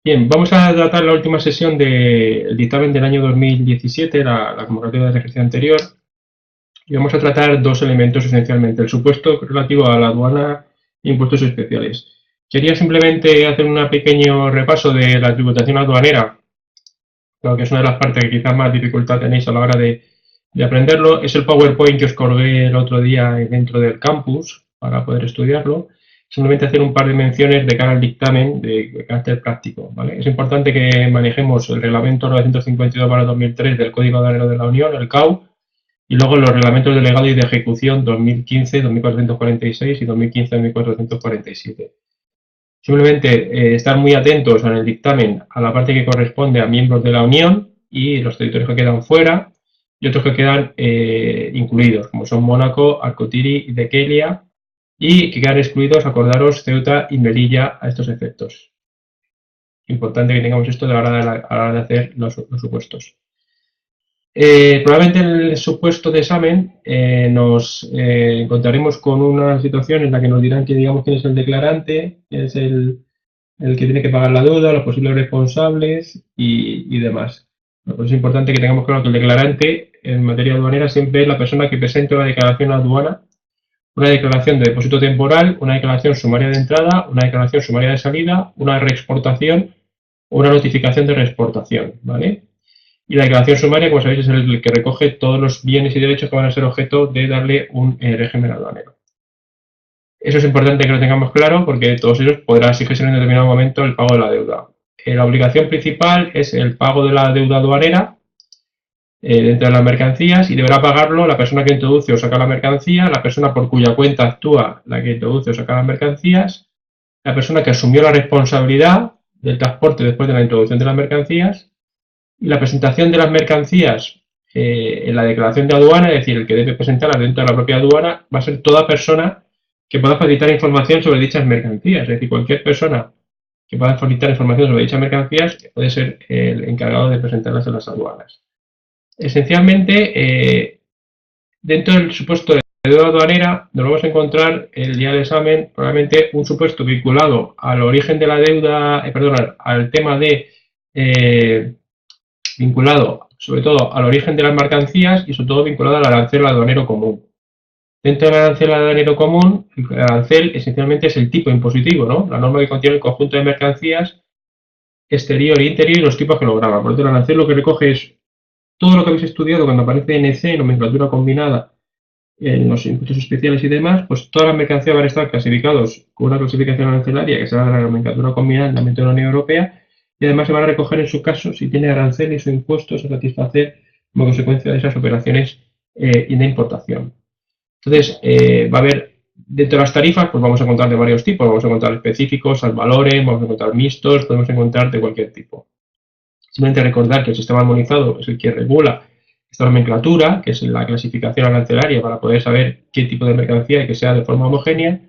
Bien, vamos a tratar la última sesión del dictamen del año 2017, la convocatoria del ejercicio anterior, y vamos a tratar dos elementos esencialmente, el supuesto relativo a la aduana e impuestos especiales. Quería simplemente hacer un pequeño repaso de la tributación aduanera, que es una de las partes que quizás más dificultad tenéis a la hora de aprenderlo. Es el PowerPoint que os colgué el otro día dentro del campus para poder estudiarlo. Simplemente hacer un par de menciones de cara al dictamen de carácter práctico, ¿vale? Es importante que manejemos el reglamento 952/2003 del Código Aduanero de la Unión, el CAU, y luego los reglamentos delegados y de ejecución 2015, 2446 y 2015, 2447. Simplemente estar muy atentos en el dictamen a la parte que corresponde a miembros de la Unión y los territorios que quedan fuera y otros que quedan incluidos, como son Mónaco, Arcotiri y Dekelia, y que quedan excluidos, acordaros, Ceuta y Melilla a estos efectos. Importante que tengamos esto a la hora de hacer los supuestos. Probablemente en el supuesto de examen nos encontraremos con una situación en la que nos dirán que digamos quién es el declarante, quién es el que tiene que pagar la deuda, los posibles responsables y demás. Bueno, pues es importante que tengamos claro que el declarante en materia aduanera siempre es la persona que presente una declaración a aduana, una declaración de depósito temporal, una declaración sumaria de entrada, una declaración sumaria de salida, una reexportación o una notificación de reexportación, ¿vale? Y la declaración sumaria, como sabéis, es el que recoge todos los bienes y derechos que van a ser objeto de darle un régimen aduanero. Eso es importante que lo tengamos claro porque todos ellos podrán exigirse en un determinado momento el pago de la deuda. La obligación principal es el pago de la deuda aduanera dentro de las mercancías y deberá pagarlo la persona que introduce o saca la mercancía, la persona por cuya cuenta actúa la que introduce o saca las mercancías, la persona que asumió la responsabilidad del transporte después de la introducción de las mercancías y la presentación de las mercancías en la declaración de aduana, es decir, el que debe presentarlas dentro de la propia aduana, va a ser toda persona que pueda facilitar información sobre dichas mercancías. Es decir, cualquier persona que pueda facilitar información sobre dichas mercancías puede ser el encargado de presentarlas en las aduanas. Esencialmente, dentro del supuesto de deuda aduanera, nos vamos a encontrar el día del examen probablemente un supuesto vinculado al origen de la deuda, al tema de vinculado sobre todo al origen de las mercancías y sobre todo vinculado al arancel aduanero común. Dentro del arancel aduanero común, el arancel esencialmente es el tipo impositivo, ¿no? La norma que contiene el conjunto de mercancías exterior e interior y los tipos que lo graban. Por lo tanto, el arancel lo que recoge es todo lo que habéis estudiado cuando aparece NC, nomenclatura combinada, en los impuestos especiales y demás, pues todas las mercancías van a estar clasificados con una clasificación arancelaria que será la nomenclatura combinada en el ámbito de la Unión Europea y además se van a recoger en su caso si tiene aranceles o impuestos a satisfacer como consecuencia de esas operaciones de importación. Entonces, va a haber, dentro de las tarifas, pues vamos a encontrar de varios tipos. Vamos a encontrar específicos, al valores, vamos a encontrar mixtos, podemos encontrar de cualquier tipo. Simplemente recordar que el sistema armonizado es el que regula esta nomenclatura, que es la clasificación arancelaria para poder saber qué tipo de mercancía y que sea de forma homogénea,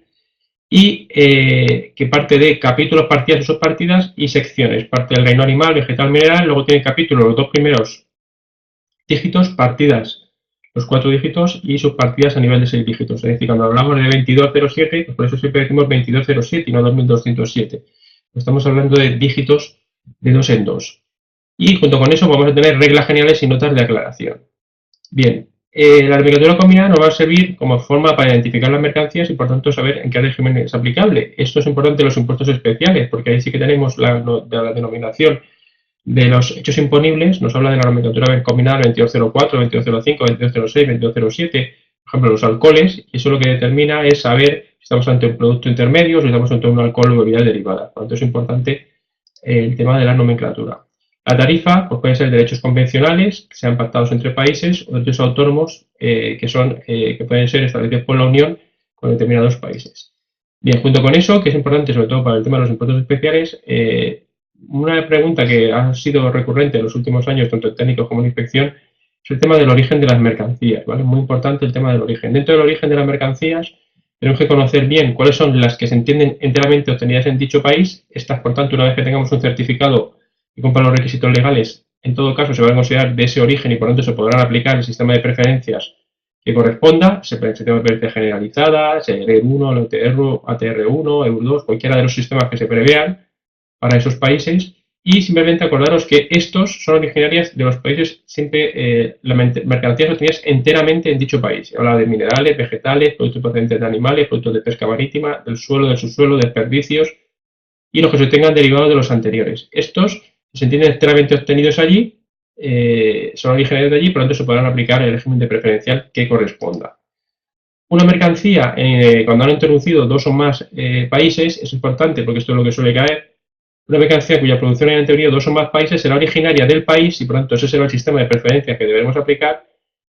y que parte de capítulos, partidas, usos, partidas y secciones. Parte del reino animal, vegetal, mineral, luego tiene capítulos los dos primeros dígitos, partidas los 4 dígitos y subpartidas a nivel de 6 dígitos. Es decir, cuando hablamos de 2207, pues por eso siempre decimos 2207 y no 2207. Estamos hablando de dígitos de 2 en 2. Y junto con eso vamos a tener reglas generales y notas de aclaración. Bien, la nomenclatura combinada nos va a servir como forma para identificar las mercancías y por tanto saber en qué régimen es aplicable. Esto es importante en los impuestos especiales, porque ahí sí que tenemos la denominación de los hechos imponibles, nos habla de la nomenclatura combinada 2204, 2205, 2206, 2207, por ejemplo, los alcoholes, y eso lo que determina es saber si estamos ante un producto intermedio o si estamos ante un alcohol o bebida derivada. Por lo tanto, es importante el tema de la nomenclatura. La tarifa pues puede ser derechos convencionales, que sean pactados entre países, o derechos autónomos, que pueden ser establecidos por la Unión con determinados países. Bien, junto con eso, que es importante sobre todo para el tema de los impuestos especiales, una pregunta que ha sido recurrente en los últimos años, tanto en técnicos como en inspección, es el tema del origen de las mercancías, ¿vale? Muy importante el tema del origen. Dentro del origen de las mercancías, tenemos que conocer bien cuáles son las que se entienden enteramente obtenidas en dicho país. Estas, por tanto, una vez que tengamos un certificado que cumpla los requisitos legales, en todo caso se van a considerar de ese origen y por tanto se podrán aplicar el sistema de preferencias que corresponda, sistema de preferencias generalizadas, ER1, ATR1, EUR2, cualquiera de los sistemas que se prevean para esos países Y simplemente acordaros que estos son originarias de los países siempre, la mercancías obtenidas enteramente en dicho país. Habla de minerales, vegetales, productos procedentes de animales, productos de pesca marítima, del suelo, del subsuelo, desperdicios y los que se tengan derivados de los anteriores. Estos se entienden enteramente obtenidos allí, son originarios de allí, por lo tanto se podrán aplicar el régimen de preferencial que corresponda. Una mercancía, cuando han introducido dos o más países, es importante porque esto es lo que suele caer. Una mercancía cuya producción haya intervenido dos o más países será originaria del país y por lo tanto ese será el sistema de preferencia que deberemos aplicar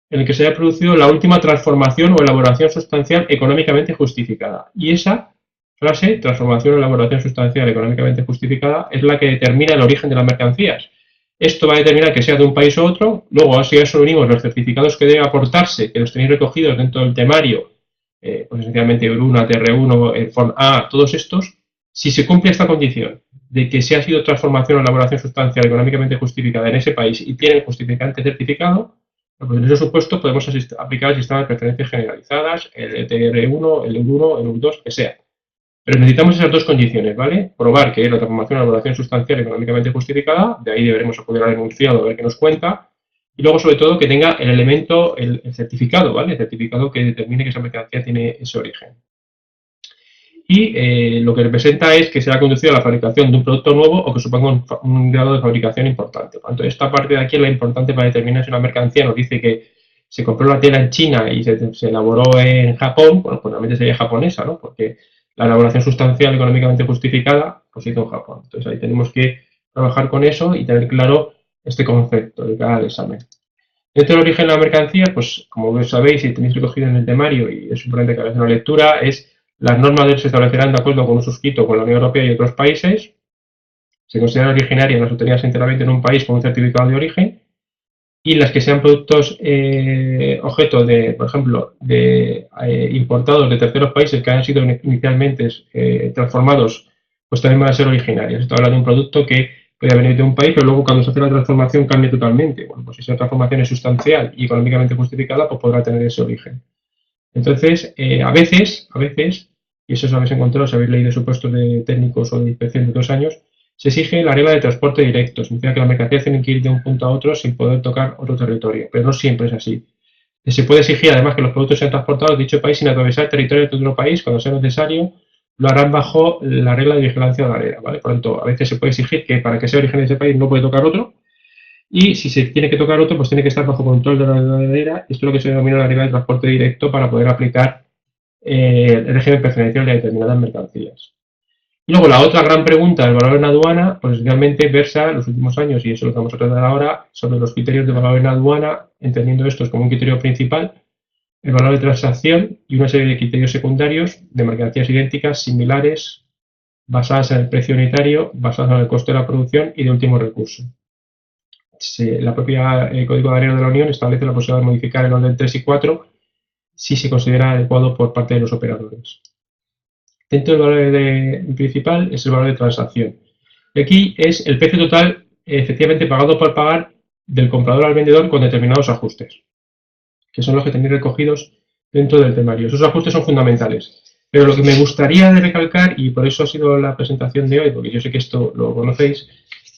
en el que se haya producido la última transformación o elaboración sustancial económicamente justificada. Y esa frase, transformación o elaboración sustancial económicamente justificada, es la que determina el origen de las mercancías. Esto va a determinar que sea de un país u otro. Luego, si a eso unimos los certificados que debe aportarse, que los tenéis recogidos dentro del temario, pues esencialmente Bruna, TR1, FON A, todos estos, si se cumple esta condición de que se ha sido transformación o elaboración sustancial económicamente justificada en ese país y tiene el justificante certificado, pues en ese supuesto podemos aplicar el sistema de preferencias generalizadas, el TR1, el EU1, el EU2, que sea. Pero necesitamos esas dos condiciones, ¿vale? Probar que es la transformación o elaboración sustancial económicamente justificada, de ahí deberemos acudir al enunciado a ver qué nos cuenta, y luego sobre todo que tenga el elemento, el certificado, ¿vale? El certificado que determine que esa mercancía tiene ese origen. Y lo que representa es que será conducido a la fabricación de un producto nuevo o que suponga un grado de fabricación importante. Por tanto, esta parte de aquí es la importante para determinar si una mercancía nos dice que se compró la tela en China y se elaboró en Japón, bueno, pues realmente sería japonesa, ¿no? Porque la elaboración sustancial económicamente justificada pues se hizo en Japón. Entonces ahí tenemos que trabajar con eso y tener claro este concepto de cara al examen. Dentro del origen de la mercancía, pues como sabéis y tenéis recogido en el temario, y es importante que hagáis una lectura, es las normas se establecerán de acuerdo con un suscrito con la Unión Europea y otros países. Se consideran originarias las obtenidas enteramente en un país con un certificado de origen y las que sean productos objeto de, por ejemplo, de importados de terceros países que hayan sido inicialmente transformados, pues también van a ser originarias. Esto habla de un producto que puede venir de un país, pero luego cuando se hace la transformación cambia totalmente. Bueno, pues si esa transformación es sustancial y económicamente justificada, pues podrá tener ese origen. Entonces, a veces, y eso os habéis encontrado si habéis leído supuestos de técnicos o de inspección de 2 años, se exige la regla de transporte directo. Significa que las mercancías tienen que ir de un punto a otro sin poder tocar otro territorio, pero no siempre es así. Se puede exigir además que los productos sean transportados de dicho país sin atravesar el territorio de otro país cuando sea necesario. Lo harán bajo la regla de vigilancia aduanera, ¿vale? Por lo tanto, a veces se puede exigir que para que sea origen de ese país no puede tocar otro, y si se tiene que tocar otro, pues tiene que estar bajo control de la aduanera. Esto es lo que se denomina la regla de transporte directo para poder aplicar el régimen preferencial de determinadas mercancías. Y luego la otra gran pregunta del valor en aduana, pues realmente versa los últimos años, y eso lo que vamos a tratar ahora, sobre los criterios de valor en aduana, entendiendo estos como un criterio principal, el valor de transacción y una serie de criterios secundarios de mercancías idénticas, similares, basadas en el precio unitario, basadas en el coste de la producción y de último recurso. La propia Código Aduanero de la Unión establece la posibilidad de modificar el orden 3 y 4 si se considera adecuado por parte de los operadores. Dentro del valor principal es el valor de transacción. Y aquí es el precio total efectivamente pagado por pagar del comprador al vendedor con determinados ajustes, que son los que tenéis recogidos dentro del temario. Esos ajustes son fundamentales. Pero lo que me gustaría de recalcar, y por eso ha sido la presentación de hoy, porque yo sé que esto lo conocéis,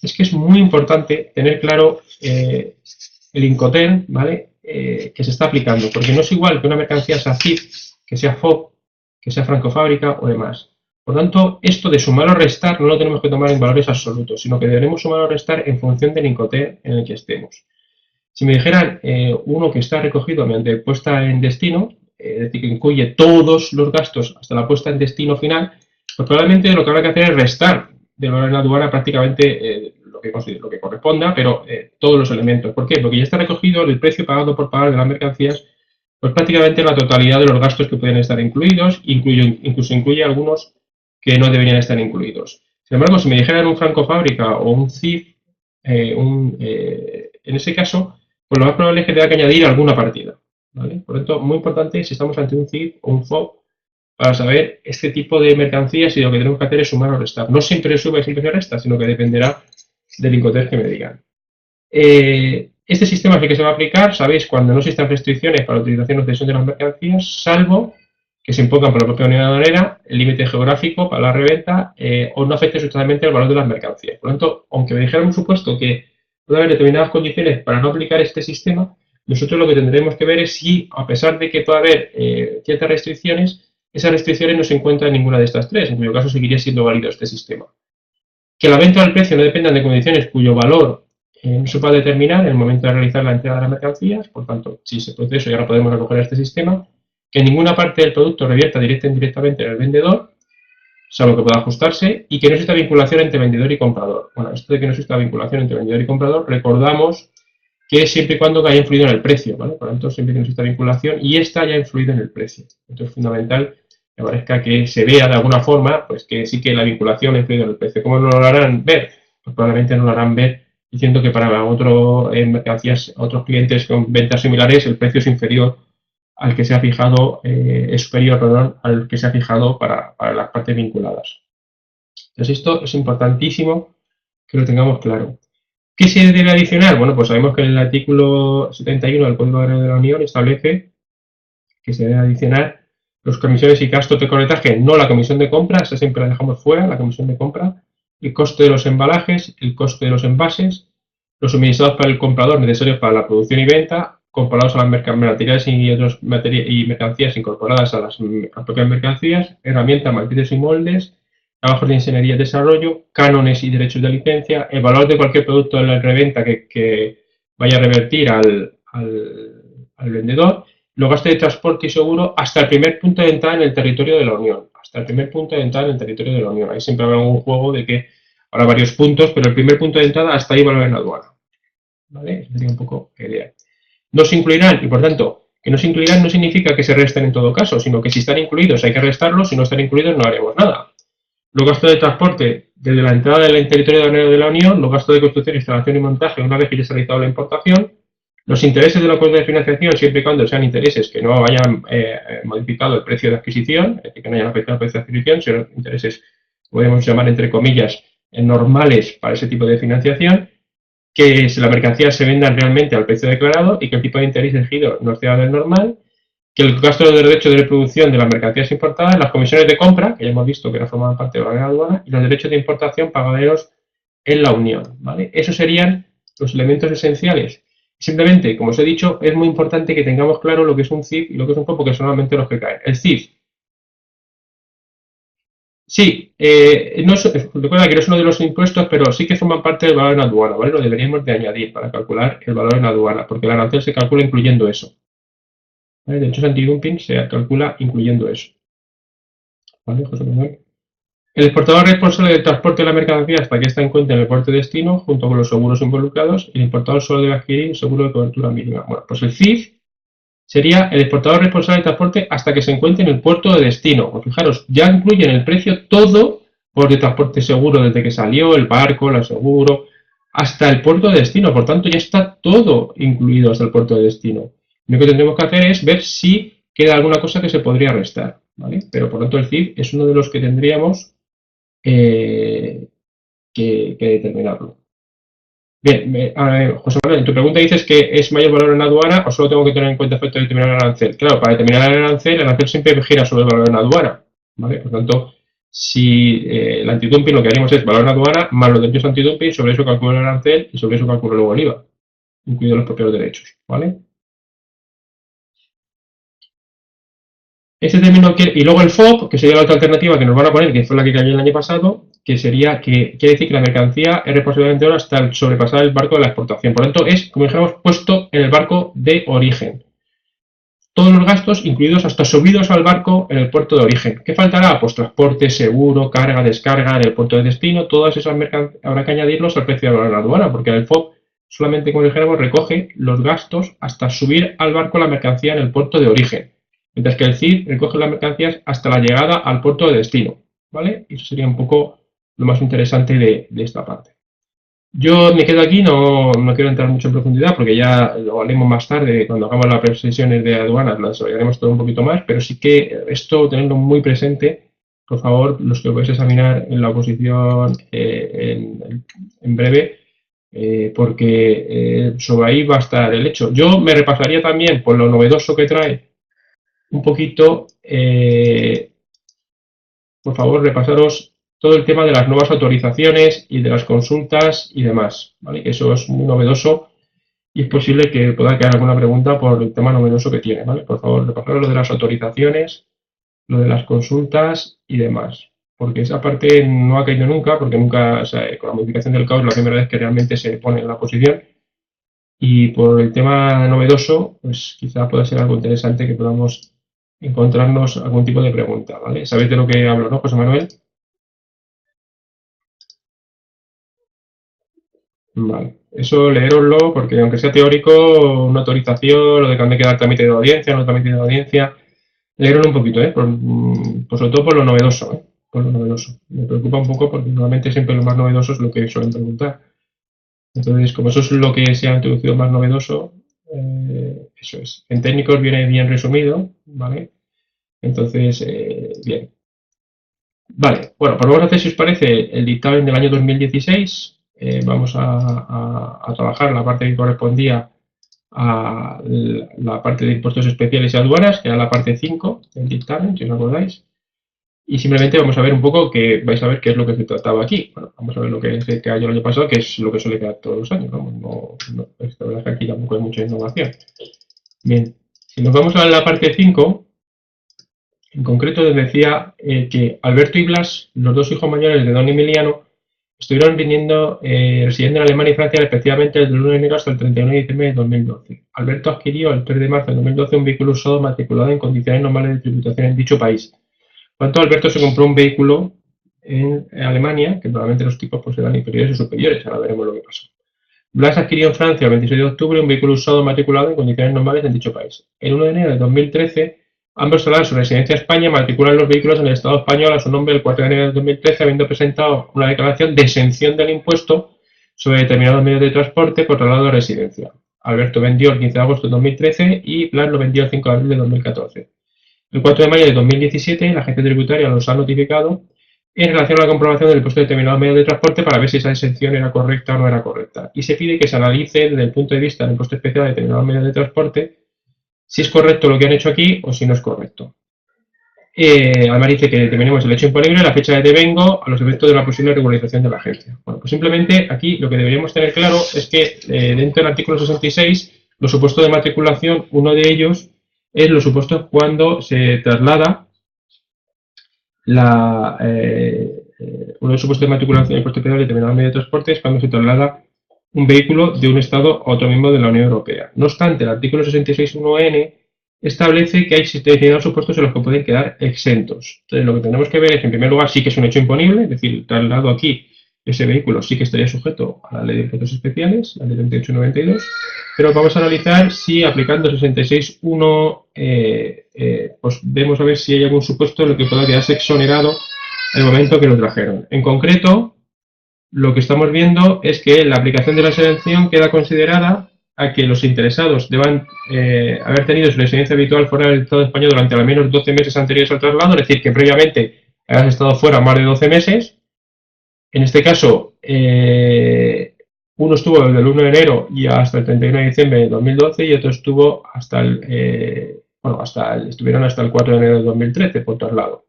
es que es muy importante tener claro el Incoterm, ¿vale? Que se está aplicando, porque no es igual que una mercancía sea CIF, que sea FOB, que sea francofábrica o demás. Por tanto, esto de sumar o restar no lo tenemos que tomar en valores absolutos, sino que deberemos sumar o restar en función del Incoterm en el que estemos. Si me dijeran uno que está recogido mediante puesta en destino, es decir, que incluye todos los gastos hasta la puesta en destino final, pues probablemente lo que habrá que hacer es restar del valor en aduana prácticamente lo que corresponda, pero todos los elementos. ¿Por qué? Porque ya está recogido el precio pagado por pagar de las mercancías, pues prácticamente la totalidad de los gastos que pueden estar incluidos, incluso incluye algunos que no deberían estar incluidos. Sin embargo, si me dijeran un francofábrica o un CIF, en ese caso, pues lo más probable es que tenga que añadir alguna partida, ¿vale? Por lo tanto, muy importante si estamos ante un CIF o un FOB para saber este tipo de mercancías y lo que tenemos que hacer es sumar o restar. No siempre sube, siempre se resta, sino que dependerá del Incoterm que me digan. Este sistema sí que se va a aplicar, sabéis, cuando no existan restricciones para la utilización o cesión de las mercancías, salvo que se impongan por la propia unidad aduanera, el límite geográfico para la reventa o no afecte sustancialmente el valor de las mercancías. Por lo tanto, aunque me dijera un supuesto que puede haber determinadas condiciones para no aplicar este sistema, nosotros lo que tendremos que ver es si, a pesar de que pueda haber ciertas restricciones, esas restricciones no se encuentran en ninguna de estas tres, en cuyo caso seguiría siendo válido este sistema. Que la venta o el precio no dependan de condiciones cuyo valor no se puede determinar en el momento de realizar la entrega de las mercancías, por tanto, si ese proceso ya lo podemos recoger a este sistema, que ninguna parte del producto revierta directa o indirectamente en el vendedor, salvo que pueda ajustarse, y que no exista vinculación entre vendedor y comprador. Bueno, esto de que no exista vinculación entre vendedor y comprador, recordamos que siempre y cuando haya influido en el precio, ¿vale? Por lo tanto, siempre que no exista vinculación y esta haya influido en el precio. Entonces, es fundamental que parezca que se vea de alguna forma, pues que sí que la vinculación ha influido en el precio. ¿Cómo no lo harán ver? Pues probablemente no lo harán ver diciendo que para mercancías, otros clientes con ventas similares, el precio es inferior al que se ha fijado, es superior, perdón, al que se ha fijado para las partes vinculadas. Entonces, esto es importantísimo que lo tengamos claro. ¿Qué se debe adicionar? Bueno, pues sabemos que el artículo 71 del Código Agrario de la Unión establece que se deben adicionar los comisiones y gastos de corretaje, no la comisión de compra, esa siempre la dejamos fuera, la comisión de compra, el coste de los embalajes, el coste de los envases, los suministrados para el comprador necesarios para la producción y venta, comparados a las materiales y mercancías incorporadas a las propias mercancías, herramientas, materiales y moldes, trabajos de ingeniería y desarrollo, cánones y derechos de licencia, el valor de cualquier producto de la reventa que vaya a revertir al vendedor, los gastos de transporte y seguro hasta el primer punto de entrada en el territorio de la Unión. Hasta el primer punto de entrada en el territorio de la Unión. Ahí siempre habrá un juego de que habrá varios puntos, pero el primer punto de entrada hasta ahí va a haber en la aduana. ¿Vale? Esa sería un poco la idea. No se incluirán, y por tanto, que no se incluirán no significa que se resten en todo caso, sino que si están incluidos hay que restarlos, si no están incluidos no haremos nada. Los gastos de transporte desde la entrada del territorio de la Unión, los gastos de construcción, instalación y montaje una vez que ya se ha realizado la importación, los intereses del acuerdo de financiación, siempre y cuando sean intereses que no hayan modificado el precio de adquisición, es decir, que no hayan afectado el precio de adquisición, sino intereses, podemos llamar entre comillas, normales para ese tipo de financiación, que la mercancía se venda realmente al precio declarado y que el tipo de interés elegido no sea del normal, que el gasto de derecho de reproducción de las mercancías importadas, las comisiones de compra, que ya hemos visto que no forman parte de la aduana, y los derechos de importación pagaderos en la Unión, ¿vale? Esos serían los elementos esenciales. Simplemente, como os he dicho, es muy importante que tengamos claro lo que es un CIF y lo que es un COP, porque son normalmente los que caen. El CIF, sí, recuerda que no es uno de los impuestos, pero sí que forman parte del valor en aduana, ¿vale? Lo deberíamos de añadir para calcular el valor en aduana, porque el arancel se calcula incluyendo eso. ¿Vale? De hecho, el antidumping se calcula incluyendo eso. ¿Vale, José Manuel? El exportador responsable del transporte de la mercancía hasta que está en cuenta en el puerto de destino, junto con los seguros involucrados, el importador solo debe adquirir un seguro de cobertura mínima. Bueno, pues el CIF sería el exportador responsable del transporte hasta que se encuentre en el puerto de destino. Pues fijaros, ya incluye en el precio todo por de transporte seguro desde que salió, el barco, el seguro, hasta el puerto de destino. Por tanto, ya está todo incluido hasta el puerto de destino. Lo que tendremos que hacer es ver si queda alguna cosa que se podría restar, ¿vale? Pero por tanto el CIF es uno de los que tendríamos que determinarlo. Bien, José Manuel, en tu pregunta dices que es mayor valor en aduana o solo tengo que tener en cuenta el efecto de determinar el arancel. Claro, para determinar el arancel siempre gira sobre el valor en aduana, ¿vale? Por tanto, si el antidumping lo que haremos es valor en aduana más los derechos antidumping, sobre eso calculo el arancel y sobre eso calculo luego el IVA, incluidos los propios derechos, ¿vale? Este término y luego el FOB, que sería la otra alternativa que nos van a poner, que fue la que cayó el año pasado, que sería que quiere decir que la mercancía es responsable de oro hasta el sobrepasar el barco de la exportación. Por lo tanto, es, como dijimos, puesto en el barco de origen. Todos los gastos incluidos hasta subidos al barco en el puerto de origen. ¿Qué faltará? Pues transporte, seguro, carga, descarga en el puerto de destino. Todas esas mercancías habrá que añadirlos al precio de la aduana, porque el FOB solamente, como dijéramos, recoge los gastos hasta subir al barco la mercancía en el puerto de origen. Mientras que el CIF recoge las mercancías hasta la llegada al puerto de destino, ¿vale? Eso sería un poco lo más interesante de esta parte. Yo me quedo aquí, no quiero entrar mucho en profundidad porque ya lo haremos más tarde, cuando hagamos las sesiones de aduanas, lo desarrollaremos todo un poquito más, pero sí que esto tenerlo muy presente, por favor, los que lo vais a examinar en la oposición en breve, porque sobre ahí va a estar el hecho. Yo me repasaría también por lo novedoso que trae un poquito por favor, repasaros todo el tema de las nuevas autorizaciones y de las consultas y demás, ¿vale? Que eso es muy novedoso y es posible que pueda quedar alguna pregunta por el tema novedoso que tiene, ¿vale? Por favor, repasaros lo de las autorizaciones, lo de las consultas y demás, porque esa parte no ha caído nunca, porque nunca, o sea, con la modificación del caos, la primera vez que realmente se pone en la posición, y por el tema novedoso, pues quizá pueda ser algo interesante que podamos encontrarnos algún tipo de pregunta, ¿vale? ¿Sabéis de lo que hablo, no, José Manuel? Vale. Eso leeroslo, porque aunque sea teórico, una autorización, lo de que han de quedar trámite de audiencia, no trámite de audiencia, leerlo un poquito, ¿eh? Sobre todo por lo novedoso, ¿eh? Por lo novedoso. Me preocupa un poco porque normalmente siempre lo más novedoso es lo que suelen preguntar. Entonces, como eso es lo que se ha introducido más novedoso, eso es. En técnicos viene bien resumido, ¿vale? Entonces, bien. Vale, bueno, pues vamos a hacer, si os parece, el dictamen del año 2016. Vamos a trabajar la parte que correspondía a la parte de impuestos especiales y aduanas, que era la parte 5 del dictamen, si os acordáis. Y simplemente vamos a ver un poco, que vais a ver qué es lo que se trataba aquí. Bueno, vamos a ver lo que se cayó el año pasado, que es lo que suele quedar todos los años. Vamos, la verdad es que aquí tampoco hay mucha innovación. Bien, si nos vamos a la parte 5, en concreto les decía que Alberto y Blas, los dos hijos mayores de don Emiliano, estuvieron residiendo en Alemania y Francia respectivamente desde el 1 de enero hasta el 31 de diciembre de 2012. Alberto adquirió el 3 de marzo de 2012 un vehículo usado matriculado en condiciones normales de tributación en dicho país. Por tanto, Alberto se compró un vehículo en Alemania, que probablemente los tipos pues, eran inferiores o superiores, ahora veremos lo que pasó. Blas adquirió en Francia el 26 de octubre un vehículo usado matriculado en condiciones normales en dicho país. El 1 de enero de 2013, ambos trasladan su residencia a España y matriculan los vehículos en el Estado español a su nombre el 4 de enero de 2013, habiendo presentado una declaración de exención del impuesto sobre determinados medios de transporte por traslado de residencia. Alberto vendió el 15 de agosto de 2013 y Blas lo vendió el 5 de abril de 2014. El 4 de mayo de 2017, la agencia tributaria los ha notificado en relación a la comprobación del impuesto de determinados medios de transporte para ver si esa exención era correcta o no era correcta. Y se pide que se analice desde el punto de vista del impuesto especial de determinados medios de transporte si es correcto lo que han hecho aquí o si no es correcto. Además dice que determinemos el hecho imponible, la fecha de devengo, a los efectos de la posible regularización de la agencia. Bueno, pues simplemente aquí lo que deberíamos tener claro es que dentro del artículo 66, los supuestos de matriculación, uno de ellos es los supuestos cuando se traslada uno de los supuestos de matriculación del impuesto especial de determinado medio de transporte es cuando se traslada un vehículo de un Estado a otro miembro de la Unión Europea. No obstante, el artículo 66.1n establece que hay determinados supuestos en los que pueden quedar exentos. Entonces, lo que tenemos que ver es, en primer lugar, sí que es un hecho imponible, es decir, traslado aquí ese vehículo sí que estaría sujeto a la ley de impuestos especiales, la ley 2892, pero vamos a analizar si aplicando 66.1 pues vemos a ver si hay algún supuesto en el que pueda quedarse exonerado el momento que lo trajeron. En concreto, lo que estamos viendo es que la aplicación de la exención queda considerada a que los interesados deban haber tenido su residencia habitual fuera del Estado español durante al menos 12 meses anteriores al traslado, es decir, que previamente hayas estado fuera más de 12 meses. En este caso, uno estuvo desde el 1 de enero y hasta el 31 de diciembre de 2012 y otro estuvo estuvieron hasta el 4 de enero de 2013 por traslado.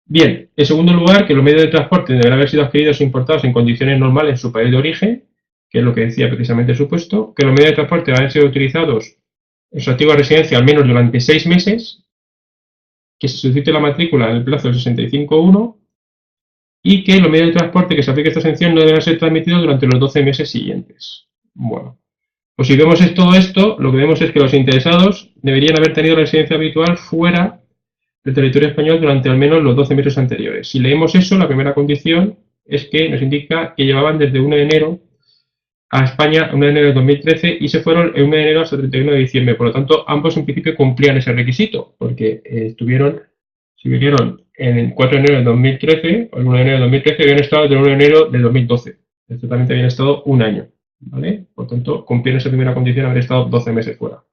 Bien, en segundo lugar, que los medios de transporte deberán haber sido adquiridos e importados en condiciones normales en su país de origen, que es lo que decía precisamente el supuesto, que los medios de transporte deberán ser utilizados en su antigua residencia al menos durante 6 meses, que se suscite la matrícula en el plazo del 65.1 y que los medios de transporte que se aplique esta exención no deberán ser transmitidos durante los 12 meses siguientes. Bueno, pues si vemos todo esto, lo que vemos es que los interesados deberían haber tenido residencia habitual fuera del territorio español durante al menos los 12 meses anteriores. Si leemos eso, la primera condición es que nos indica que llevaban desde 1 de enero a España, 1 de enero de 2013, y se fueron el 1 de enero hasta el 31 de diciembre. Por lo tanto, ambos en principio cumplían ese requisito, porque si vinieron en el 4 de enero de 2013, o el 1 de enero de 2013, habían estado desde el 1 de enero de 2012. Exactamente habían estado un año, ¿vale? Por tanto, cumplieron esa primera condición, haber estado 12 meses fuera.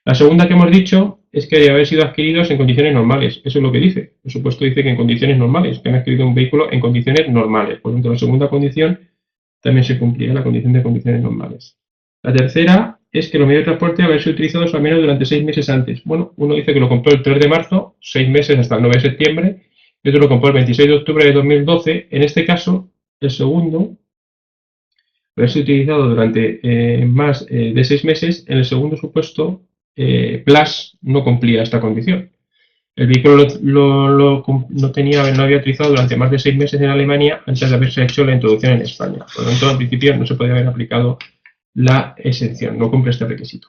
La segunda que hemos dicho es que debe haber sido adquiridos en condiciones normales. Eso es lo que dice. El supuesto dice que en condiciones normales, que han adquirido un vehículo en condiciones normales. Por lo tanto, la segunda condición también se cumplía, la condición de condiciones normales. La tercera es que los medios de transporte haber sido utilizados al menos durante 6 meses antes. Bueno, uno dice que lo compró el 3 de marzo, 6 meses hasta el 9 de septiembre, y otro lo compró el 26 de octubre de 2012. En este caso, el segundo, haber sido utilizado durante más de 6 meses, en el segundo supuesto, Plus no cumplía esta condición. El vehículo no había utilizado durante más de 6 meses en Alemania antes de haberse hecho la introducción en España. Por lo tanto, en principio no se podía haber aplicado la exención, no cumple este requisito.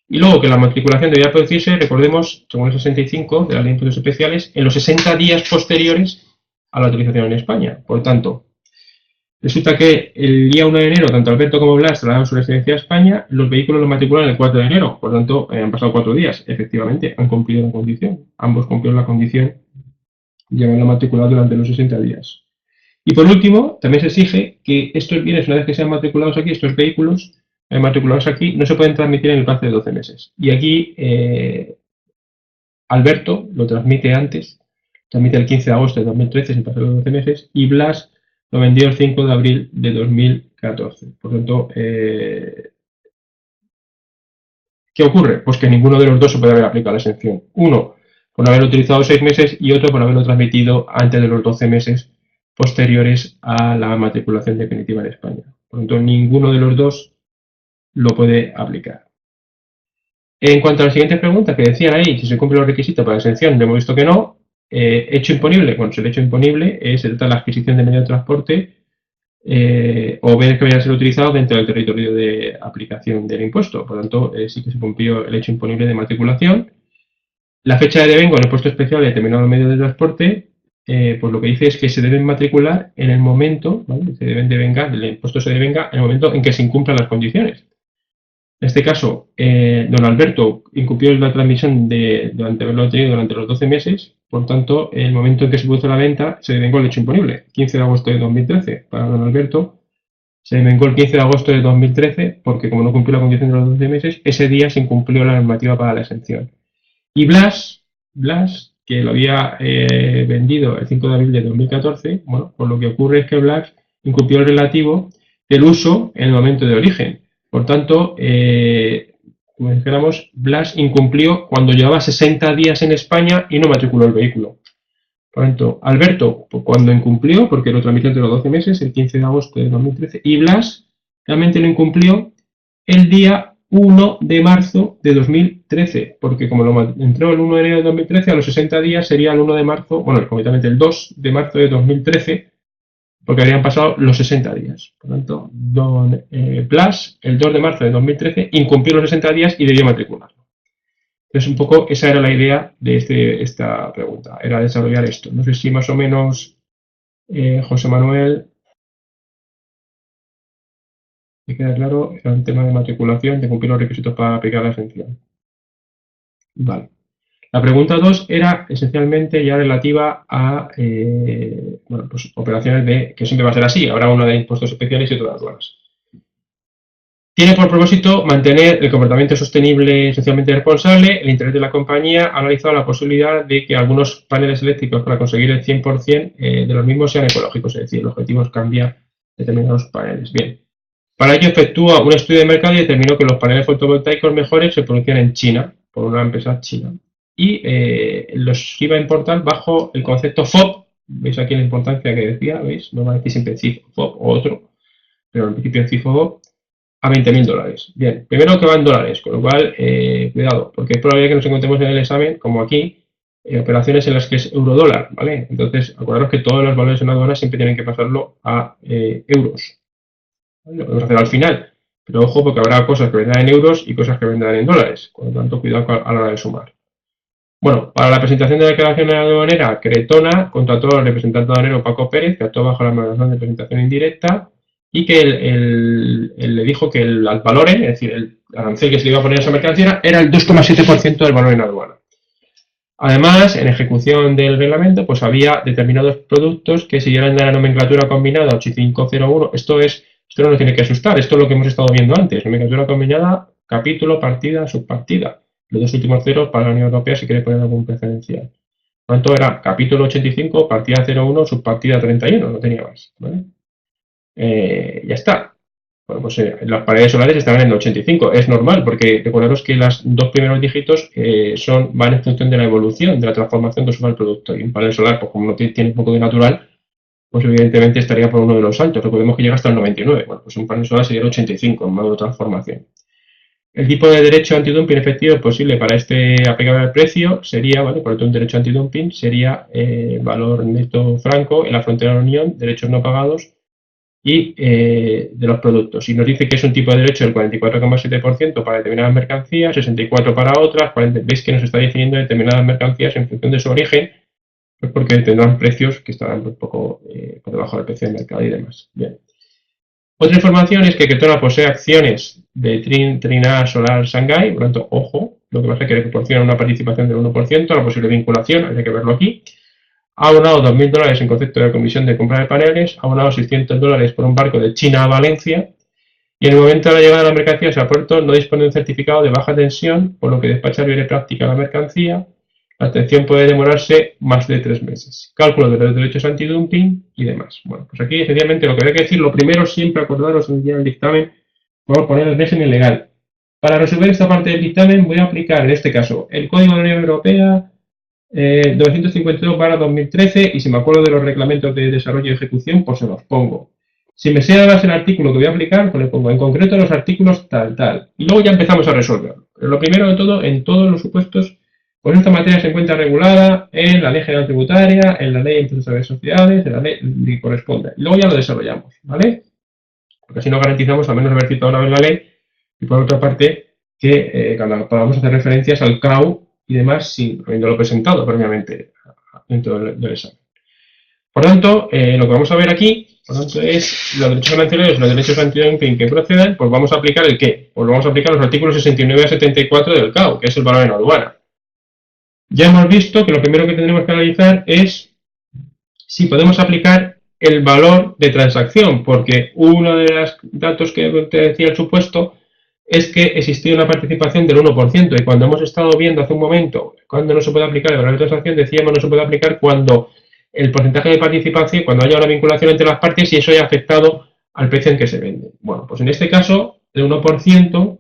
Y luego que la matriculación debía producirse, recordemos, según el 65 de la Ley de Impuestos Especiales, en los 60 días posteriores a la utilización en España. Por tanto, resulta que el día 1 de enero, tanto Alberto como Blas trasladaron su residencia a España, los vehículos los matricularon el 4 de enero, por tanto, han pasado 4 días. Efectivamente, han cumplido la condición. Ambos cumplieron la condición de haberla matriculado durante los 60 días. Y por último, también se exige que estos bienes, una vez que sean matriculados aquí, estos vehículos matriculados aquí, no se pueden transmitir en el plazo de 12 meses. Y aquí Alberto lo transmite antes, transmite el 15 de agosto de 2013, sin pasar los 12 meses, y Blas lo vendió el 5 de abril de 2014. Por lo tanto, ¿qué ocurre? Pues que ninguno de los dos se puede haber aplicado la exención. Uno, por no haberlo utilizado 6 meses, y otro por haberlo transmitido antes de los 12 meses posteriores a la matriculación definitiva en España. Por lo tanto, ninguno de los dos lo puede aplicar. En cuanto a la siguiente pregunta que decían ahí, si se cumplen los requisitos para la exención, hemos visto que no. Hecho imponible, bueno, el hecho imponible se trata de la adquisición de medio de transporte o bienes que vayan a ser utilizados dentro del territorio de aplicación del impuesto. Por lo tanto, sí que se cumplió el hecho imponible de matriculación. La fecha de devengo en el impuesto especial de determinado medio de transporte, pues lo que dice es que se deben matricular en el momento, ¿vale? Se deben devengar, el impuesto se devenga en el momento en que se incumplan las condiciones. En este caso, don Alberto incumplió la transmisión durante haberlo tenido durante los 12 meses, por tanto, en el momento en que se produjo la venta, se devengó el hecho imponible, 15 de agosto de 2013. Para don Alberto, se devengó el 15 de agosto de 2013 porque, como no cumplió la condición de los 12 meses, ese día se incumplió la normativa para la exención. Y Blas, que lo había vendido el 5 de abril de 2014, bueno, pues lo que ocurre es que Blas incumplió el relativo del uso en el momento de origen. Por tanto, como dijéramos, Blas incumplió cuando llevaba 60 días en España y no matriculó el vehículo. Por tanto, Alberto, pues cuando incumplió, porque lo tramitó entre los 12 meses, el 15 de agosto de 2013, y Blas realmente lo incumplió el día 1 de marzo de 2013, porque como lo entró el 1 de enero de 2013, a los 60 días sería el 1 de marzo, bueno, concretamente el 2 de marzo de 2013, porque habrían pasado los 60 días. Por lo tanto, don Blas, el 2 de marzo de 2013, incumplió los 60 días y debió matricularlo. Entonces, un poco esa era la idea de esta pregunta, era desarrollar esto. No sé si más o menos, José Manuel, ¿te queda claro? Era un tema de matriculación, de cumplir los requisitos para aplicar la exención. Vale. La pregunta 2 era esencialmente ya relativa a bueno, pues operaciones que siempre va a ser así, habrá una de impuestos especiales y otra de aduanas. Tiene por propósito mantener el comportamiento sostenible y socialmente responsable. El interés de la compañía ha analizado la posibilidad de que algunos paneles eléctricos, para conseguir el 100% de los mismos, sean ecológicos, es decir, el objetivo es cambiar determinados paneles. Bien. Para ello efectúa un estudio de mercado y determinó que los paneles fotovoltaicos mejores se producían en China, por una empresa china. Y los iba a importar bajo el concepto FOB. ¿Veis aquí la importancia que decía? ¿Veis? No va a decir siempre FOB o otro, pero en principio es FOB a $20.000. Bien, primero que va en dólares, con lo cual, cuidado, porque es probable que nos encontremos en el examen, como aquí, operaciones en las que es euro-dólar, ¿vale? Entonces, acordaros que todos los valores en aduana siempre tienen que pasarlo a euros. ¿Vale? Lo podemos hacer al final, pero ojo porque habrá cosas que vendrán en euros y cosas que vendrán en dólares, por lo tanto, cuidado a la hora de sumar. Bueno, para la presentación de la declaración aduanera, Cretona contrató al representante aduanero Paco Pérez, que actuó bajo la mandación de presentación indirecta, y que le dijo que el valor, es decir, el arancel que se le iba a poner a esa mercancía, era el 2,7% del valor en aduana. Además, en ejecución del reglamento, pues había determinados productos que siguieran de la nomenclatura combinada 8501. Esto no nos tiene que asustar, esto es lo que hemos estado viendo antes. Nomenclatura combinada, capítulo, partida, subpartida. Los dos últimos ceros para la Unión Europea si quiere poner algún preferencial. Por tanto, era capítulo 85, partida 01, subpartida 31, no tenía más. ¿Vale? Ya está. Bueno, pues las paneles solares estaban en 85. Es normal, porque recordaros que los dos primeros dígitos van en función de la evolución, de la transformación que sufre el producto. Y un panel solar, pues como no tiene un poco de natural, pues evidentemente estaría por uno de los altos. Recordemos que llega hasta el 99. Bueno, pues un panel solar sería el 85 en modo de transformación. El tipo de derecho antidumping efectivo posible para este aplicable al precio sería, ¿vale? Por lo tanto, un derecho antidumping sería valor neto franco en la frontera de la Unión, derechos no pagados y de los productos. Y nos dice que es un tipo de derecho del 44,7% para determinadas mercancías, 64% para otras. Veis que nos está definiendo determinadas mercancías en función de su origen, pues porque tendrán precios que estarán un poco por debajo del precio de mercado y demás. Bien. Otra información es que Ketona posee acciones de Trina Solar Shanghai, por lo tanto, ojo, lo que pasa es que le proporciona una participación del 1%, la posible vinculación, habría que verlo aquí. Ha abonado $2.000 en concepto de comisión de compra de paneles, ha abonado $600 por un barco de China a Valencia, y en el momento de la llegada de la mercancía a puerto no dispone de un certificado de baja tensión, por lo que despachar viene práctica la mercancía. La atención puede demorarse más de 3 meses. Cálculo de los derechos antidumping y demás. Bueno, pues aquí, esencialmente, lo que hay que decir, lo primero, siempre acordaros en el dictamen, vamos a poner el régimen legal. Para resolver esta parte del dictamen, voy a aplicar, en este caso, el Código de la Unión Europea 252/2013, y si me acuerdo de los reglamentos de desarrollo y ejecución, pues se los pongo. Si me sé además el artículo que voy a aplicar, pues le pongo en concreto los artículos tal, tal. Y luego ya empezamos a resolverlo. Pero lo primero de todo, en todos los supuestos, pues esta materia se encuentra regulada en la Ley General Tributaria, en la Ley de Impuestos de Sociedades, en la ley que corresponda. Y luego ya lo desarrollamos, ¿vale? Porque así no garantizamos al menos haber citado una vez la ley, y por otra parte, que cuando podamos hacer referencias al CAU y demás, sin habiéndolo presentado previamente dentro del examen. Por tanto, lo que vamos a ver aquí, por tanto, es los derechos arancelarios, los derechos antidumping que procedan, pues vamos a aplicar el qué. Pues vamos a aplicar los artículos 69 a 74 del CAU, que es el valor en aduana. Ya hemos visto que lo primero que tendremos que analizar es si podemos aplicar el valor de transacción, porque uno de los datos que te decía el supuesto es que existía una participación del 1%, y cuando hemos estado viendo hace un momento cuando no se puede aplicar el valor de transacción, decíamos no se puede aplicar cuando el porcentaje de participación, cuando haya una vinculación entre las partes y eso haya afectado al precio en que se vende. Bueno, pues en este caso, el 1%,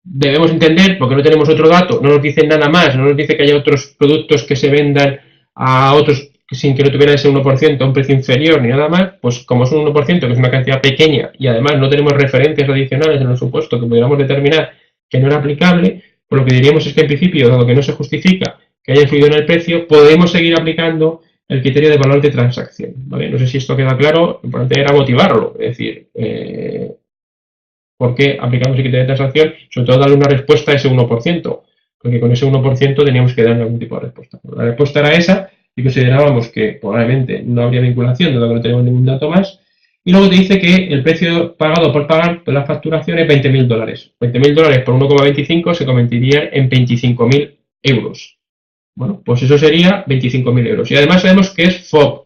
debemos entender, porque no tenemos otro dato, no nos dice nada más, no nos dice que haya otros productos que se vendan a otros sin que no tuvieran ese 1% a un precio inferior ni nada más, pues como es un 1%, que es una cantidad pequeña, y además no tenemos referencias adicionales en el supuesto que pudiéramos determinar que no era aplicable, pues lo que diríamos es que en principio, dado que no se justifica que haya influido en el precio, podemos seguir aplicando el criterio de valor de transacción, ¿vale? No sé si esto queda claro, lo importante era motivarlo, es decir, ¿por qué aplicamos el criterio de transacción? Sobre todo darle una respuesta a ese 1%, porque con ese 1% teníamos que darle algún tipo de respuesta. La respuesta era esa, y considerábamos que probablemente no habría vinculación, dado que no tenemos ningún dato más. Y luego te dice que el precio pagado por pagar por la facturación es $20.000. $20.000 por 1,25 se convertiría en 25.000 euros. Bueno, pues eso sería 25.000 euros. Y además sabemos que es FOB,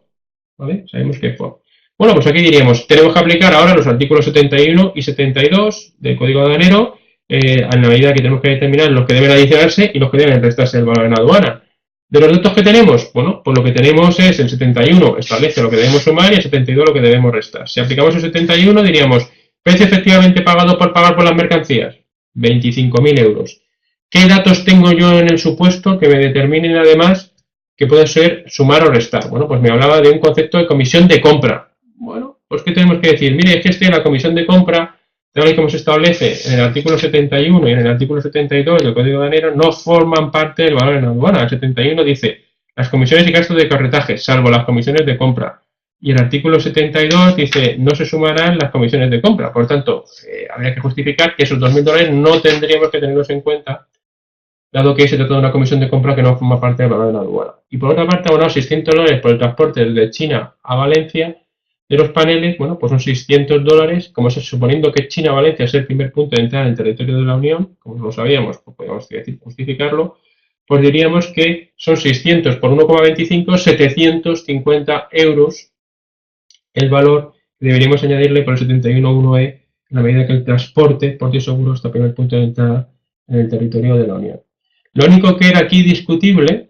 ¿vale? Sabemos que es FOB. Bueno, pues aquí diríamos, tenemos que aplicar ahora los artículos 71 y 72 del Código Aduanero, a la medida que tenemos que determinar los que deben adicionarse y los que deben restarse del valor en aduana. ¿De los datos que tenemos? Bueno, pues lo que tenemos es el 71 establece lo que debemos sumar y el 72 lo que debemos restar. Si aplicamos el 71 diríamos, precio efectivamente pagado por pagar por las mercancías, 25.000 euros. ¿Qué datos tengo yo en el supuesto que me determinen además que puede ser sumar o restar? Bueno, pues me hablaba de un concepto de comisión de compra. Bueno, pues ¿qué tenemos que decir? Mire, es que en la comisión de compra, tal y como se establece en el artículo 71 y en el artículo 72 del Código Aduanero, no forman parte del valor en aduana. El 71 dice, las comisiones y gastos de carretaje, salvo las comisiones de compra. Y el artículo 72 dice, no se sumarán las comisiones de compra. Por lo tanto, habría que justificar que esos $2.000 no tendríamos que tenerlos en cuenta, dado que se trata de una comisión de compra que no forma parte del valor de la aduana. Y por otra parte, abonado $600 por el transporte desde China a Valencia de los paneles. Bueno, pues son $600, como suponiendo que China a Valencia es el primer punto de entrada en el territorio de la Unión, como lo sabíamos, pues podríamos justificarlo, pues diríamos que son 600 por 1,25, 750 euros el valor que deberíamos añadirle por el 71.1e en la medida que el transporte por ti seguro hasta el primer punto de entrada en el territorio de la Unión. Lo único que era aquí discutible,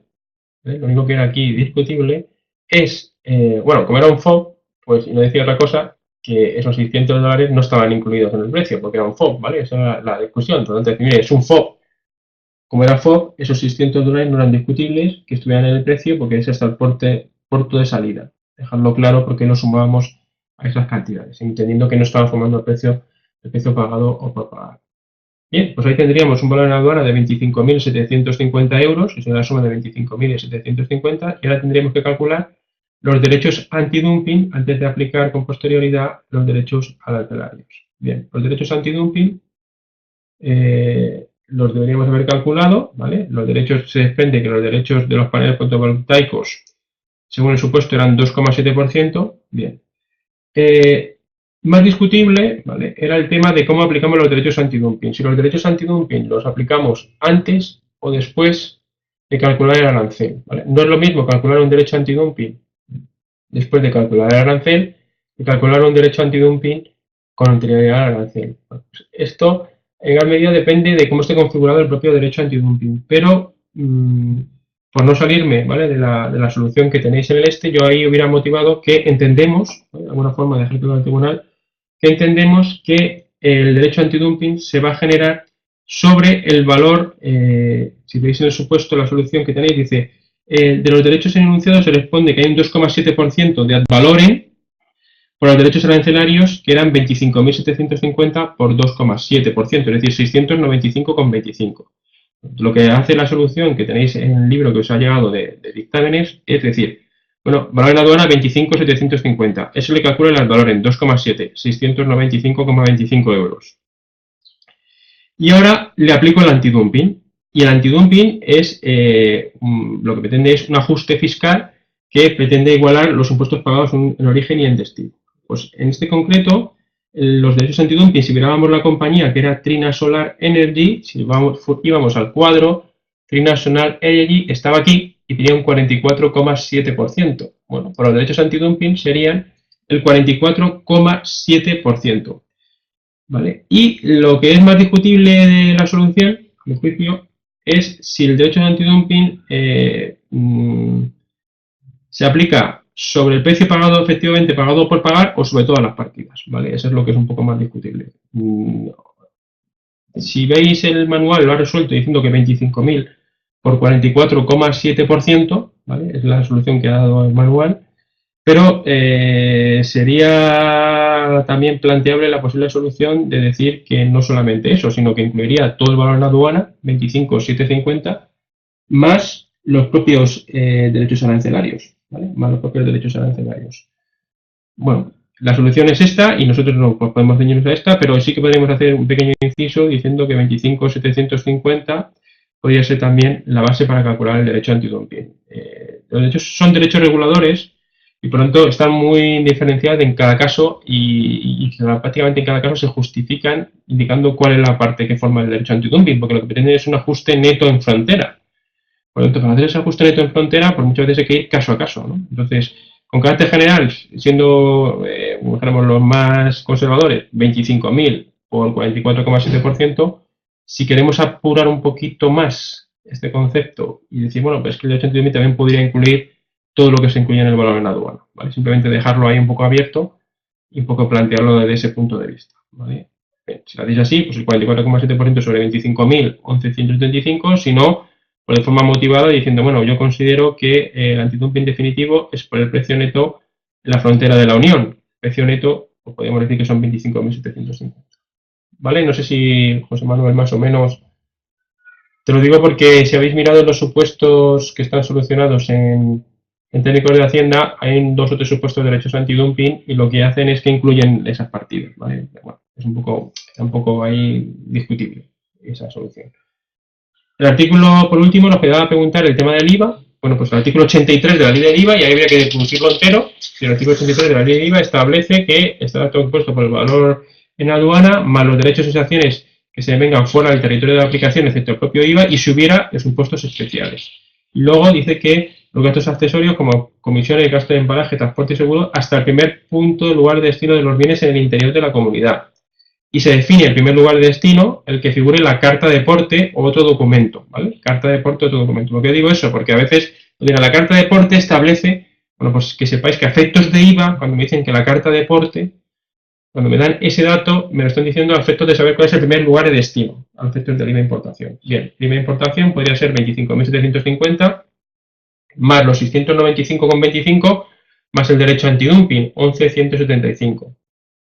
es, bueno, como era un FOB, pues no decía otra cosa que esos $600 no estaban incluidos en el precio, porque era un FOB, ¿vale? Esa era la discusión. Entonces, mire, es un FOB. Como era FOB, esos $600 no eran discutibles que estuvieran en el precio porque ese es el puerto de salida. Dejarlo claro porque no sumábamos a esas cantidades, entendiendo que no estaba sumando el precio pagado o por pagar. Bien, pues ahí tendríamos un valor en aduana de 25.750 euros, es la suma de 25.750, y ahora tendríamos que calcular los derechos antidumping antes de aplicar con posterioridad los derechos arancelarios. Bien, los derechos antidumping los deberíamos haber calculado, ¿vale? Los derechos, se desprende que los derechos de los paneles fotovoltaicos, según el supuesto, eran 2,7%. Bien. Más discutible, ¿vale?, era el tema de cómo aplicamos los derechos antidumping. Si los derechos antidumping los aplicamos antes o después de calcular el arancel, ¿vale? No es lo mismo calcular un derecho antidumping después de calcular el arancel que calcular un derecho antidumping con anterioridad al arancel. Bueno, pues esto en gran medida depende de cómo esté configurado el propio derecho antidumping, pero por no salirme, ¿vale?, de la solución que tenéis en el yo ahí hubiera motivado que entendemos, ¿vale?, de alguna forma de ejemplo del tribunal, que entendemos que el derecho antidumping se va a generar sobre el valor, si veis en el supuesto la solución que tenéis, dice, de los derechos enunciados se responde que hay un 2,7% de ad valorem por los derechos arancelarios, que eran 25.750 por 2,7%, es decir, 695,25. Lo que hace la solución que tenéis en el libro que os ha llegado de dictámenes es decir, bueno, valor en aduana 25.750. Eso le calcula el valor en 2,7, 695,25 euros. Y ahora le aplico el antidumping. Y el antidumping es, lo que pretende es un ajuste fiscal que pretende igualar los impuestos pagados en origen y en destino. Pues en este concreto, los derechos antidumping, si mirábamos la compañía que era Trina Solar Energy, si íbamos al cuadro, Trina Solar Energy estaba aquí y tenía un 44,7%. Bueno, por los derechos antidumping serían el 44,7%. ¿Vale? Y lo que es más discutible de la solución, a mi juicio, es si el derecho de antidumping se aplica sobre el precio pagado efectivamente pagado por pagar o sobre todas las partidas, ¿vale? Eso es lo que es un poco más discutible. Si veis el manual, lo ha resuelto diciendo que 25.000 por 44,7%, ¿vale? Es la solución que ha dado el manual, pero sería también planteable la posible solución de decir que no solamente eso, sino que incluiría todo el valor en aduana, 25.750, más los propios derechos arancelarios, ¿vale? Más los propios derechos arancelarios. Bueno, la solución es esta y nosotros no podemos ceñirnos a esta, pero sí que podríamos hacer un pequeño inciso diciendo que 25.750 podría ser también la base para calcular el derecho antidumping. Los derechos son derechos reguladores y por lo tanto están muy diferenciados en cada caso y prácticamente en cada caso se justifican indicando cuál es la parte que forma el derecho antidumping, porque lo que pretende es un ajuste neto en frontera. Por lo tanto, para hacer ese ajuste neto en frontera, pues muchas veces hay que ir caso a caso, ¿no? Entonces, con carácter general, siendo, digamos, los más conservadores, 25.000 por 44,7%, si queremos apurar un poquito más este concepto y decir, bueno, pues que el derecho antidumping también podría incluir todo lo que se incluye en el valor en aduana, ¿vale? Simplemente dejarlo ahí un poco abierto y un poco plantearlo desde ese punto de vista, ¿vale? Bien, si lo hacéis así, pues el 44,7% sobre 25.000, 11.175, si no, pues de forma motivada diciendo, bueno, yo considero que el antidumping definitivo es por el precio neto en la frontera de la Unión. Precio neto, pues podríamos decir que son 25.750. ¿Vale? No sé si, José Manuel, más o menos. Te lo digo porque si habéis mirado los supuestos que están solucionados en técnicos de Hacienda, hay 2 o 3 supuestos de derechos antidumping y lo que hacen es que incluyen esas partidas, ¿vale? Bueno, es un poco ahí discutible esa solución. El artículo, por último, nos quedaba preguntar el tema del IVA. Bueno, pues el artículo 83 de la ley del IVA, y ahí habría que deducirlo entero. El artículo 83 de la ley del IVA establece que está compuesto por el valor en aduana, más los derechos y sanciones que se vengan fuera del territorio de aplicación, excepto el propio IVA, y si hubiera los impuestos especiales. Y luego dice que los gastos accesorios como comisiones, gasto de embalaje, transporte y seguro, hasta el primer punto de lugar de destino de los bienes en el interior de la comunidad. Y se define el primer lugar de destino, el que figure la carta de porte o otro documento, ¿vale? Carta de porte o otro documento. ¿Por qué digo eso? Porque a veces, la carta de porte establece Bueno, pues que sepáis que a efectos de IVA, cuando me dicen que la carta de porte, cuando me dan ese dato, me lo están diciendo a efectos de saber cuál es el primer lugar de destino, a efectos del IVA de importación. Bien, el IVA de importación podría ser 25.750 más los 695,25 más el derecho antidumping, 11.175.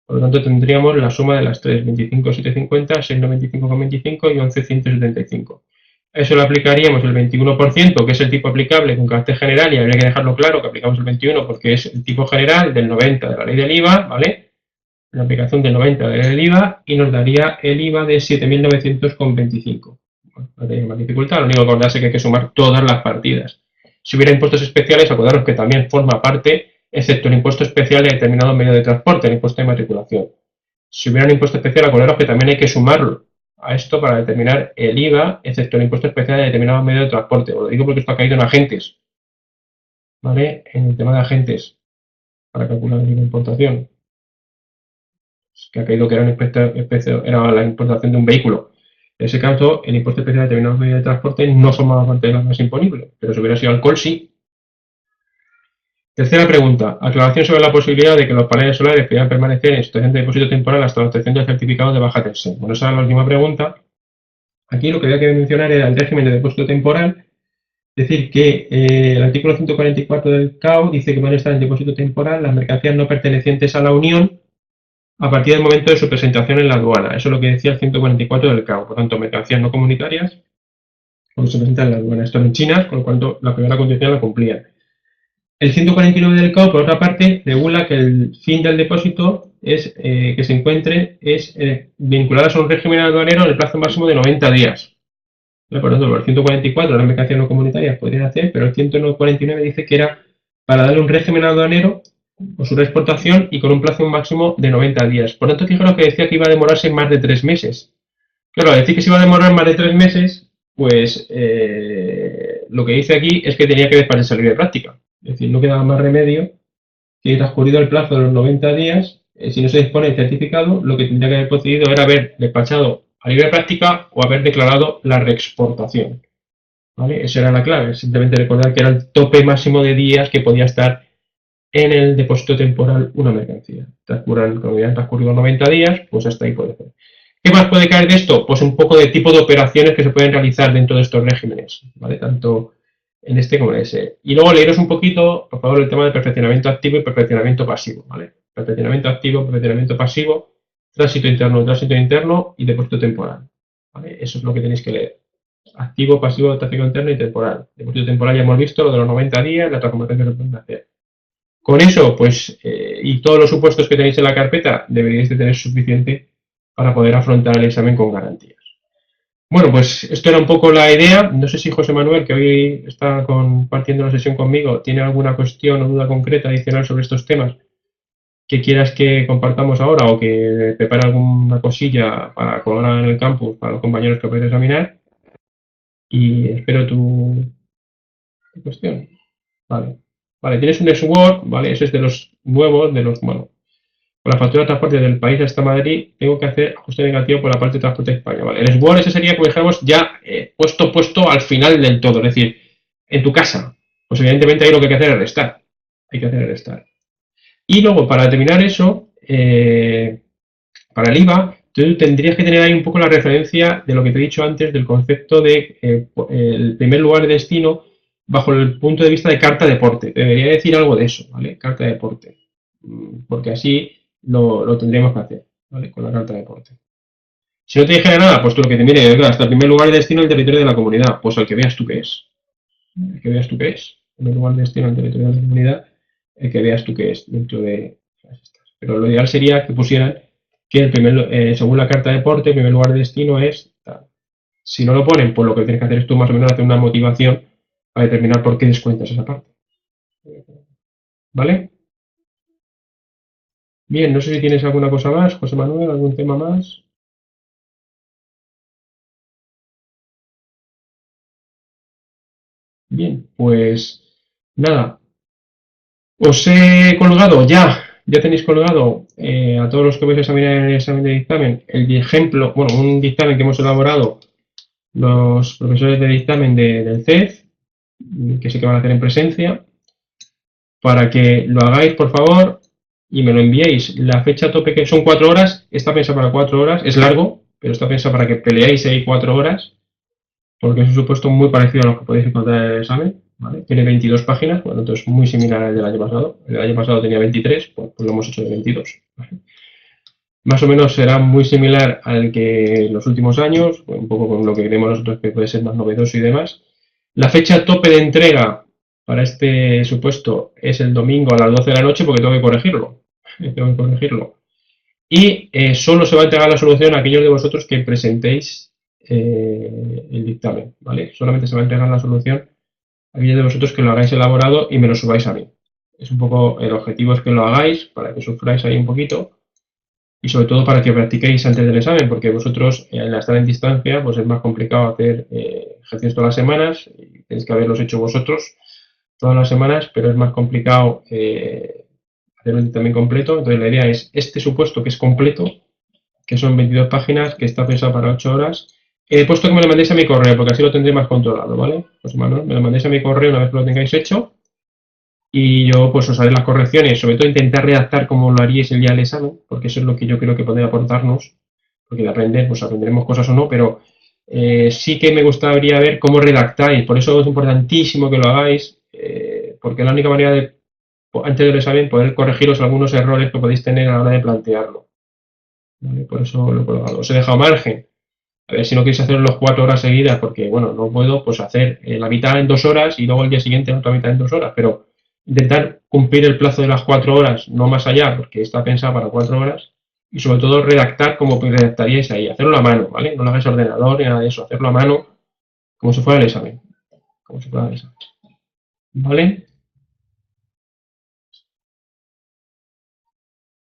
Por lo tanto, tendríamos la suma de las tres, 25.750, 695,25 y 11.175. A eso le aplicaríamos el 21%, que es el tipo aplicable con carácter general, y habría que dejarlo claro que aplicamos el 21 porque es el tipo general del 90 de la ley del IVA, ¿vale? La aplicación del 90 de la ley del IVA, y nos daría el IVA de 7.900,25. Bueno, no tiene más dificultad, lo único que acordarse que hay que sumar todas las partidas. Si hubiera impuestos especiales, acordaros que también forma parte, excepto el impuesto especial de determinado medio de transporte, el impuesto de matriculación. Si hubiera un impuesto especial, acordaros que también hay que sumarlo a esto para determinar el IVA, excepto el impuesto especial de determinado medio de transporte. Os lo digo porque esto ha caído en agentes, ¿vale? En el tema de agentes, para calcular el IVA de importación, que ha caído que era la importación de un vehículo. En ese caso, el impuesto especial de determinados medios de transporte no formaba parte de la base imponible, pero si hubiera sido alcohol, sí. Tercera pregunta. Aclaración sobre la posibilidad de que los paneles solares pudieran permanecer en situación de depósito temporal hasta la obtención del certificado de baja tensión. Bueno, esa era la última pregunta. Aquí lo que había que mencionar era el régimen de depósito temporal. Es decir, que el artículo 144 del CAO dice que van a estar en depósito temporal las mercancías no pertenecientes a la Unión a partir del momento de su presentación en la aduana. Eso es lo que decía el 144 del CAO. Por tanto, mercancías no comunitarias cuando se presentan en la aduana. Esto en China, con lo cual la primera condición la cumplían. El 149 del CAO, por otra parte, regula que el fin del depósito es que se encuentre vinculado a un régimen aduanero en el plazo máximo de 90 días. Por tanto, el 144 las mercancías no comunitarias podrían hacer, pero el 149 dice que era para darle un régimen aduanero o su reexportación y con un plazo máximo de 90 días. Por tanto, fijaros que decía que iba a demorarse más de 3 meses. Claro, al decir que se iba a demorar más de 3 meses, pues lo que dice aquí es que tenía que después de salir de práctica. Es decir, no quedaba más remedio que transcurrido el plazo de los 90 días, si no se dispone el certificado, lo que tendría que haber procedido era haber despachado a libre práctica o haber declarado la reexportación. ¿Vale? Esa era la clave, simplemente recordar que era el tope máximo de días que podía estar en el depósito temporal una mercancía. Cuando ya han transcurrido 90 días, pues hasta ahí puede ser. ¿Qué más puede caer de esto? Pues un poco de tipo de operaciones que se pueden realizar dentro de estos regímenes, ¿vale? Tanto en este como en ese. Y luego leeros un poquito, por favor, el tema de perfeccionamiento activo y perfeccionamiento pasivo, ¿vale? Perfeccionamiento activo, perfeccionamiento pasivo, tránsito interno y depósito temporal, ¿vale? Eso es lo que tenéis que leer. Activo, pasivo, tráfico interno y temporal. Depósito temporal ya hemos visto, lo de los 90 días, la transformación que se pueden hacer. Con eso, pues, y todos los supuestos que tenéis en la carpeta, deberíais de tener suficiente para poder afrontar el examen con garantías. Bueno, pues esto era un poco la idea. No sé si José Manuel, que hoy está compartiendo la sesión conmigo, tiene alguna cuestión o duda concreta adicional sobre estos temas que quieras que compartamos ahora o que prepare alguna cosilla para colgar en el campus para los compañeros que pueden examinar. Y espero tu cuestión. Vale. Vale, tienes un SWOT, ¿vale? Ese es de los nuevos, bueno, con la factura de transporte del país hasta Madrid, tengo que hacer ajuste negativo por la parte de transporte de España, ¿vale? El SWOT ese sería, como dijéramos, ya puesto al final del todo, es decir, en tu casa. Pues evidentemente ahí lo que hay que hacer es restar. Hay que hacer es restar. Y luego, para determinar eso, para el IVA, tú tendrías que tener ahí un poco la referencia de lo que te he dicho antes del concepto de el primer lugar de destino bajo el punto de vista de carta de porte. Te debería decir algo de eso, ¿vale? Carta de porte. Porque así lo tendríamos que hacer, ¿vale? Con la carta de porte. Si no te dijera nada, pues tú lo que te mire, hasta el primer lugar de destino el territorio de la comunidad, pues el que veas tú que es. El que veas tú que es. El primer lugar de destino el territorio de la comunidad, el que veas tú que es dentro de estas. Pero lo ideal sería que pusieran que según la carta de porte, el primer lugar de destino es tal. Si no lo ponen, pues lo que tienes que hacer es tú más o menos hacer una motivación para determinar por qué descuentas esa parte. ¿Vale? Bien, no sé si tienes alguna cosa más, José Manuel, algún tema más. Bien, pues nada, os he colgado ya tenéis colgado a todos los que vais a examinar en el examen de dictamen, el ejemplo, bueno, un dictamen que hemos elaborado los profesores de dictamen del CEF, que sí que van a hacer en presencia. para que lo hagáis, por favor, y me lo enviéis. La fecha tope, que son 4 horas, está pensada para 4 horas, es largo, pero está pensada para que peleéis ahí 4 horas, porque es un supuesto muy parecido a lo que podéis encontrar en el examen. ¿Vale? Tiene 22 páginas, bueno, entonces muy similar al del año pasado. El año pasado tenía 23, pues lo hemos hecho de 22. ¿Vale? Más o menos será muy similar al que en los últimos años, un poco con lo que creemos nosotros que puede ser más novedoso y demás. La fecha tope de entrega para este supuesto es el domingo a las 12 de la noche porque tengo que corregirlo. Tengo que corregirlo. Y solo se va a entregar la solución a aquellos de vosotros que presentéis el dictamen, ¿vale? Solamente se va a entregar la solución a aquellos de vosotros que lo hagáis elaborado y me lo subáis a mí. Es un poco el objetivo, es que lo hagáis para que sufráis ahí un poquito y sobre todo para que practiquéis antes del examen, porque vosotros al estar en distancia pues es más complicado hacer ejercicios todas las semanas, y tenéis que haberlos hecho vosotros todas las semanas, pero es más complicado hacer un dictamen completo. Entonces la idea es este supuesto que es completo, que son 22 páginas, que está pensado para 8 horas. He puesto que me lo mandéis a mi correo, porque así lo tendré más controlado, ¿vale? Pues Manuel, me lo mandéis a mi correo una vez que lo tengáis hecho y yo pues os haré las correcciones, sobre todo intentar redactar como lo haríais el día del examen, porque eso es lo que yo creo que podría aportarnos, porque de aprender, pues aprenderemos cosas o no, pero sí que me gustaría ver cómo redactáis, por eso es importantísimo que lo hagáis, porque es la única manera de, antes del examen, poder corregiros algunos errores que podéis tener a la hora de plantearlo. ¿Vale? Por eso lo he colgado. Os he dejado margen. A ver si no queréis hacer los 4 horas seguidas, porque bueno, no puedo pues hacer la mitad en 2 horas y luego el día siguiente la otra mitad en 2 horas, pero intentar cumplir el plazo de las 4 horas, no más allá, porque está pensado para 4 horas, y sobre todo redactar como redactaríais ahí, hacerlo a mano, ¿vale? No lo hagáis a ordenador ni nada de eso, hacerlo a mano como si fuera el examen, como si fuera el examen, ¿vale?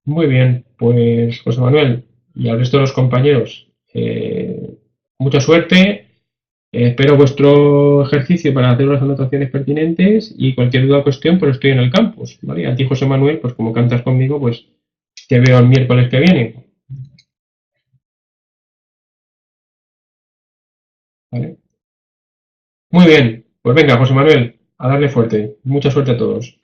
Muy bien, pues José Manuel y al resto de los compañeros, mucha suerte. Espero vuestro ejercicio para hacer las anotaciones pertinentes y cualquier duda o cuestión, pues estoy en el campus, ¿vale? A ti, José Manuel, pues como cantas conmigo, pues te veo el miércoles que viene, ¿vale? Muy bien, pues venga, José Manuel, a darle fuerte. Mucha suerte a todos.